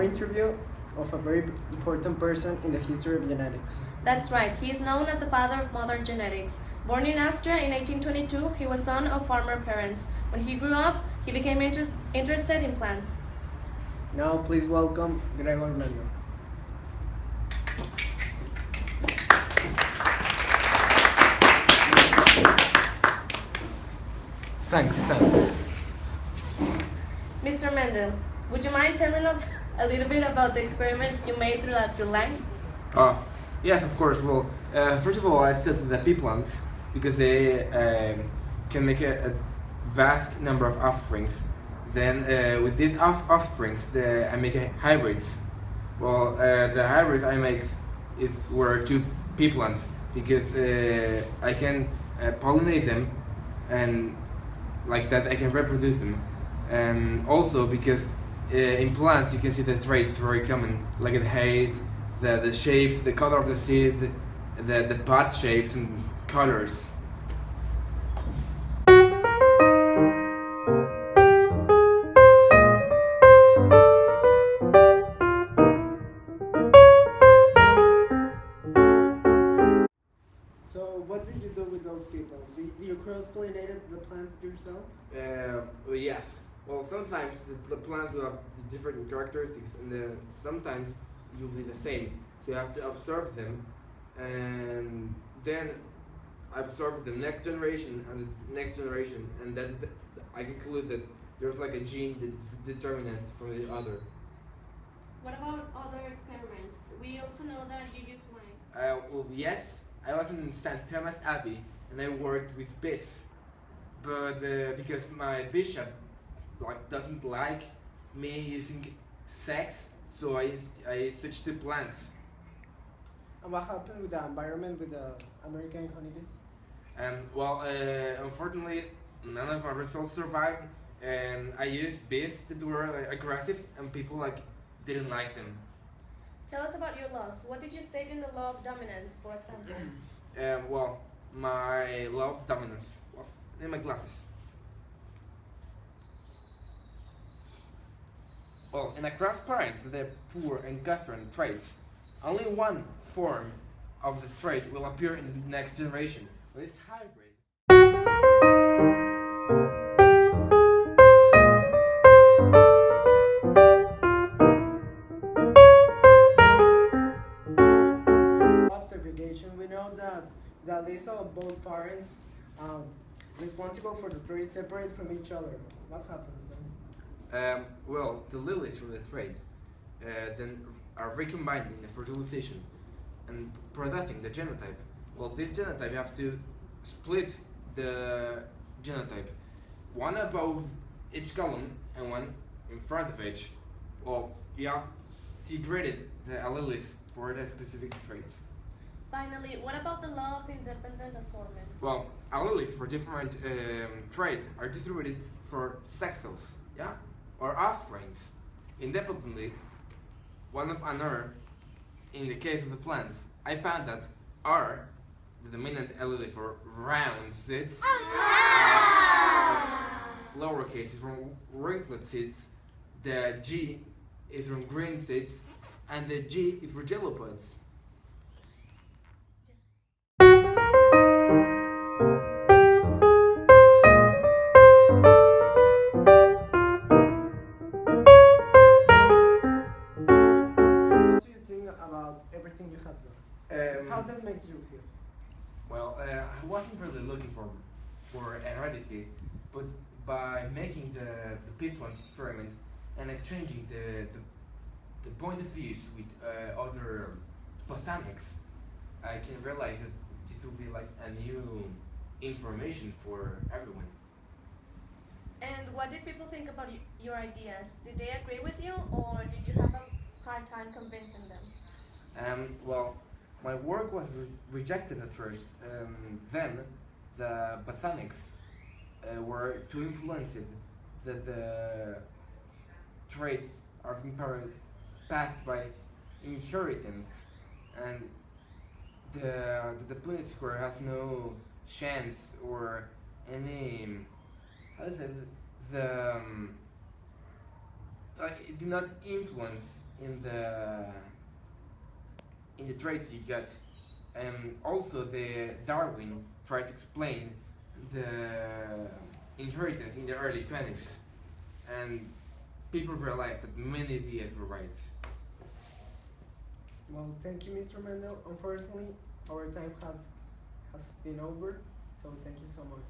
more interview of a very important person in the history of genetics. That's right, he is known as the father of modern genetics. Born in Austria in 1822, he was son of farmer parents. When he grew up, he became interested in plants. Now please welcome Gregor Mendel. Thanks, Sanders. Mr. Mendel, would you mind telling us a little bit about the experiments you made throughout your life? Yes, of course. Well, first of all, I studied the pea plants because they can make a vast number of offsprings. Then, with these offsprings, I make hybrids. Well, the hybrids I make were two pea plants because I can pollinate them, and like that I can reproduce them. And also because in plants you can see the traits very common, like the height, the shapes, the color of the seed, the pod shapes and colors. So what did you do with those people? Did you cross-pollinated the plants yourself? Well, yes. Well, sometimes the plants will have different characteristics, and sometimes you'll be the same. So you have to observe them, and then observe the next generation and the next generation, and then I conclude that there's like a gene that's determinant from the other. What about other experiments? We also know that you use mice. Well, yes, I was in St. Thomas Abbey, and I worked with bees, but because my bishop doesn't like me using sex, so I switched to plants. And what happened with the environment with the American honeybees? Well, unfortunately, none of my results survived, and I used bees that were aggressive, and people didn't like them. Tell us about your laws. What did you state in the law of dominance, for example? Well, my law of dominance. Well, in my glasses. Well, in across parents, the poor and gastron traits, only one form of the trait will appear in the next generation. When it's hybrid. Segregation. We know that the alleles of both parents responsible for the traits separate from each other. What happens then? Well, the alleles from the trait then are recombined in the fertilization and producing the genotype. Well, this genotype you have to split the genotype, one above each column and one in front of each. Well, you have segregated the alleles for the specific trait. Finally, what about the law of independent assortment? Well, alleles for different traits are distributed for sex cells, yeah, or offsprings, independently, one of another. In the case of the plants, I found that R, the dominant allele for round seeds, lowercase is from wrinkled seeds, the G is from green seeds, and the G is for jello pods. What do you think about everything you have done? How that makes you feel? Well, I wasn't really looking for heredity, but by making the people experiment and exchanging the point of views with other botanics, I can realize that this will be like a new information for everyone. And what did people think about your ideas? Did they agree with you, or did you have a hard time convincing them? Well, my work was rejected at first, then the botanics were too influenced that the traits are being passed by inheritance, and the Punnett square has no chance or any, how to say, it did not influence in the traits you got. Also, the Darwin tried to explain the inheritance in the early 20s, and people realized that many ideas were right. Well, thank you, Mr. Mendel. Unfortunately, our time has been over, so thank you so much.